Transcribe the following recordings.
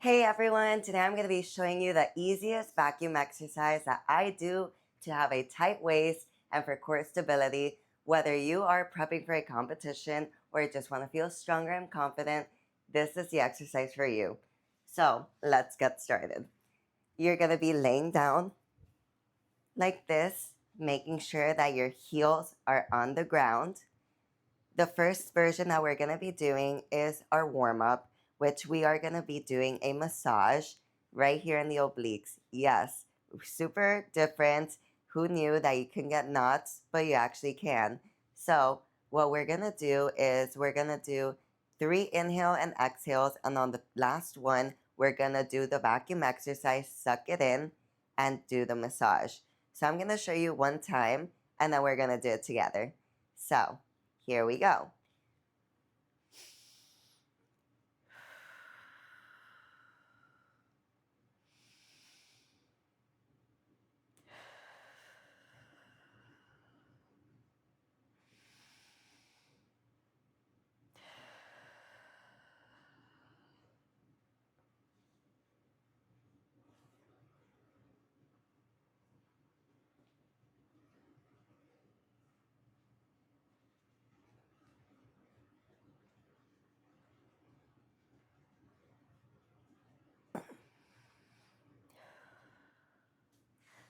Hey everyone, today I'm going to be showing you the easiest vacuum exercise that I do to have a tight waist and for core stability. Whether you are prepping for a competition or just want to feel stronger and confident, this is the exercise for you. So let's get started. You're going to be laying down like this, making sure that your heels are on the ground. The first version that we're going to be doing is our warm-up, which we are going to be doing a massage right here in the obliques. Yes, super different. Who knew that you can get knots, but you actually can. So what we're going to do is we're going to do 3 inhale and exhales, and on the last one, we're going to do the vacuum exercise, suck it in, and do the massage. So I'm going to show you one time, and then we're going to do it together. So here we go.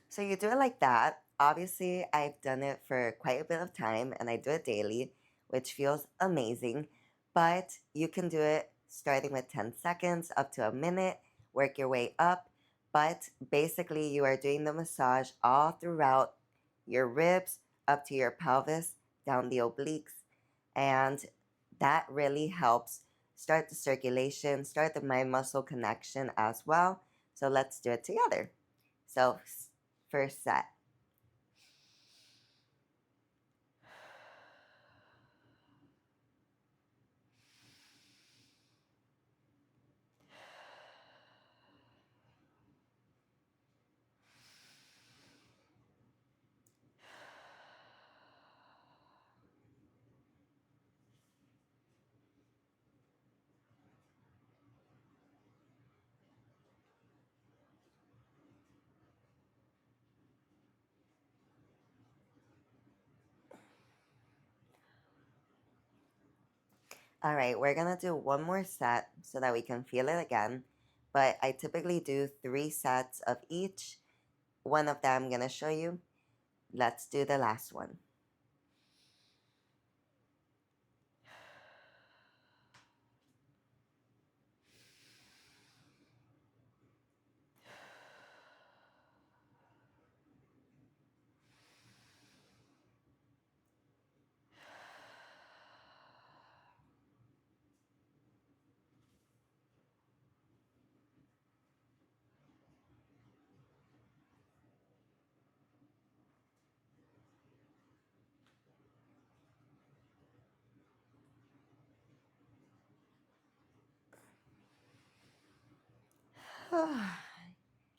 So you do it like that. Obviously, I've done it for quite a bit of time and I do it daily, which feels amazing. But you can do it starting with 10 seconds up to a minute, work your way up. But basically, you are doing the massage all throughout your ribs, up to your pelvis, down the obliques. And that really helps start the circulation, start the mind muscle connection as well. So let's do it together. So first set. All right, we're gonna do one more set so that we can feel it again. But I typically do 3 sets of each. One of them I'm gonna show you. Let's do the last one.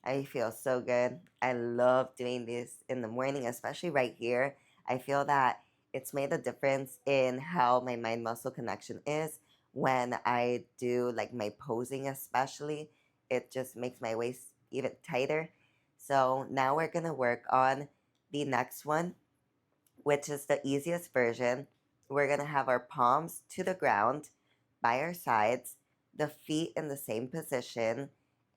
I feel so good. I love doing this in the morning, especially right here. I feel that it's made a difference in how my mind muscle connection is when I do like my posing, especially. It just makes my waist even tighter. So now we're going to work on the next one, which is the easiest version. We're going to have our palms to the ground by our sides, the feet in the same position,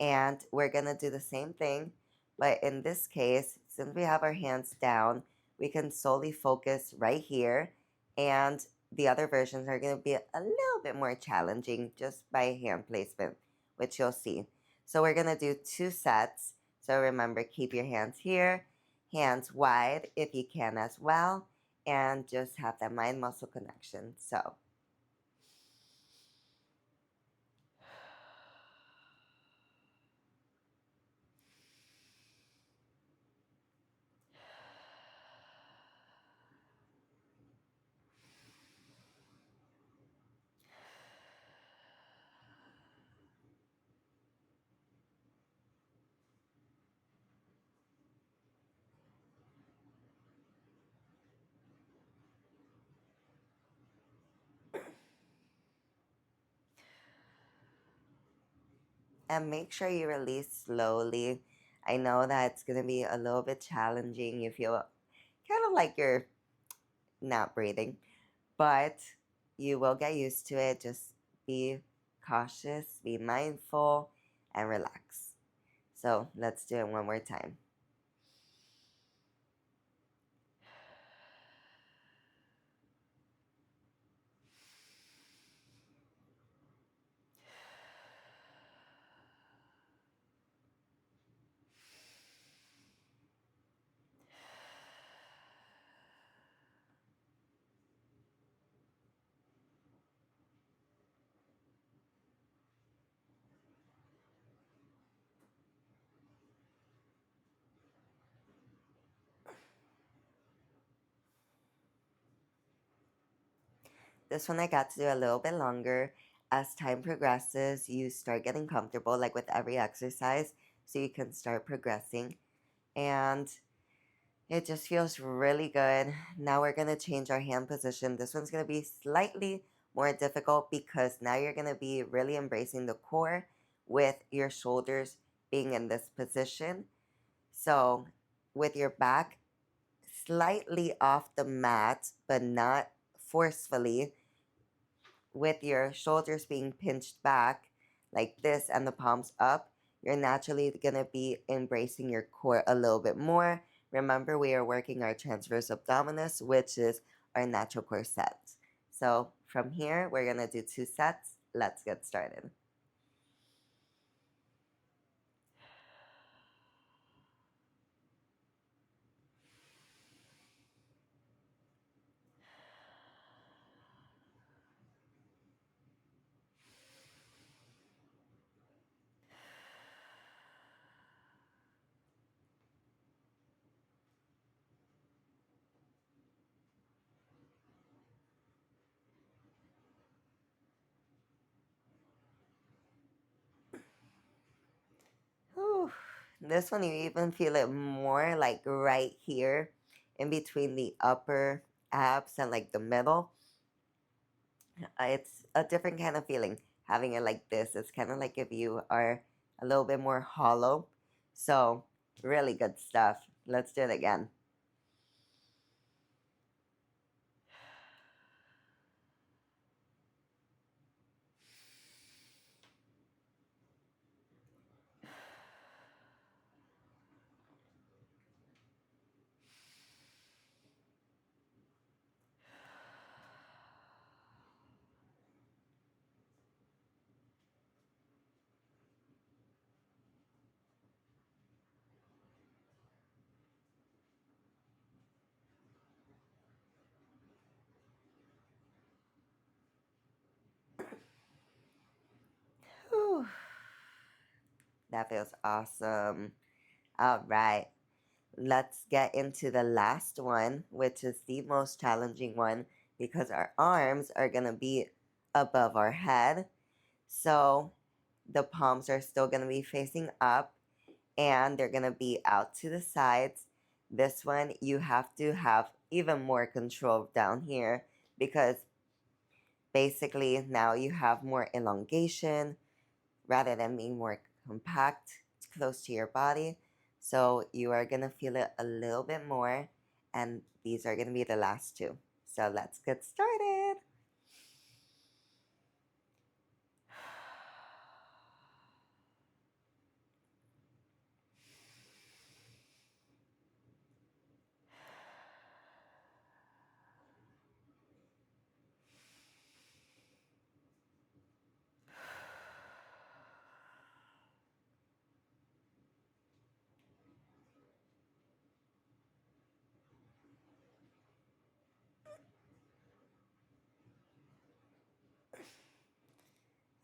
and we're going to do the same thing. But in this case, since we have our hands down, we can solely focus right here. And the other versions are going to be a little bit more challenging just by hand placement, which you'll see. So we're going to do 2 sets. So remember, keep your hands here, hands wide if you can as well, and just have that mind muscle connection. So And make sure you release slowly. I know that it's going to be a little bit challenging. You feel kind of like you're not breathing, but you will get used to it. Just be cautious, be mindful, and relax. So let's do it one more time. This one I got to do a little bit longer. As time progresses, you start getting comfortable, like with every exercise, so you can start progressing. And it just feels really good. Now we're going to change our hand position. This one's going to be slightly more difficult because now you're going to be really embracing the core with your shoulders being in this position. So with your back slightly off the mat, but not forcefully, with your shoulders being pinched back like this and the palms up, you're naturally going to be embracing your core a little bit more. Remember, we are working our transverse abdominis, which is our natural corset. So from here, we're going to do 2 sets. Let's get started. Whew. This one, you even feel it more like right here in between the upper abs and like the middle. It's a different kind of feeling having it like this. It's kind of like if you are a little bit more hollow. So, really good stuff. Let's do it again. Whew. That feels awesome. All right. Let's get into the last one, which is the most challenging one because our arms are going to be above our head. So, the palms are still going to be facing up and they're going to be out to the sides. This one, you have to have even more control down here because basically now you have more elongation rather than being more compact, close to your body. So you are going to feel it a little bit more. And these are going to be the last 2. So let's get started.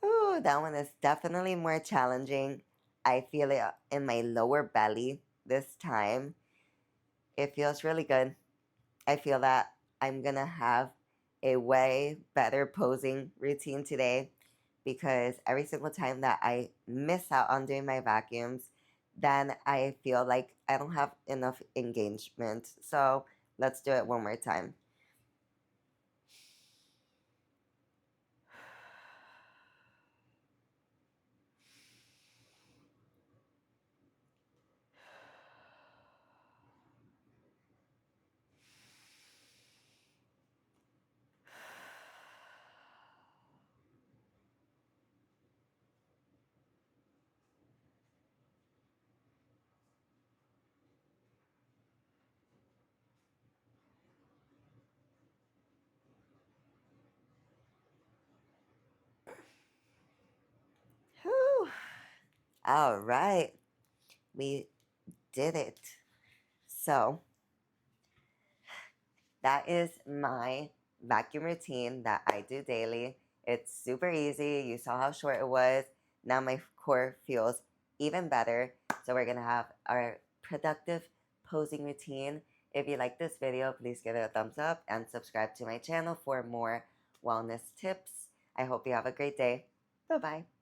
Ooh, that one is definitely more challenging. I feel it in my lower belly this time. It feels really good. I feel that I'm going to have a way better posing routine today because every single time that I miss out on doing my vacuums, then I feel like I don't have enough engagement. So let's do it one more time. All right, we did it. So that is my vacuum routine that I do daily. It's super easy. You saw how short it was. Now my core feels even better. So we're going to have our productive posing routine. If you like this video, please give it a thumbs up and subscribe to my channel for more wellness tips. I hope you have a great day. Bye-bye.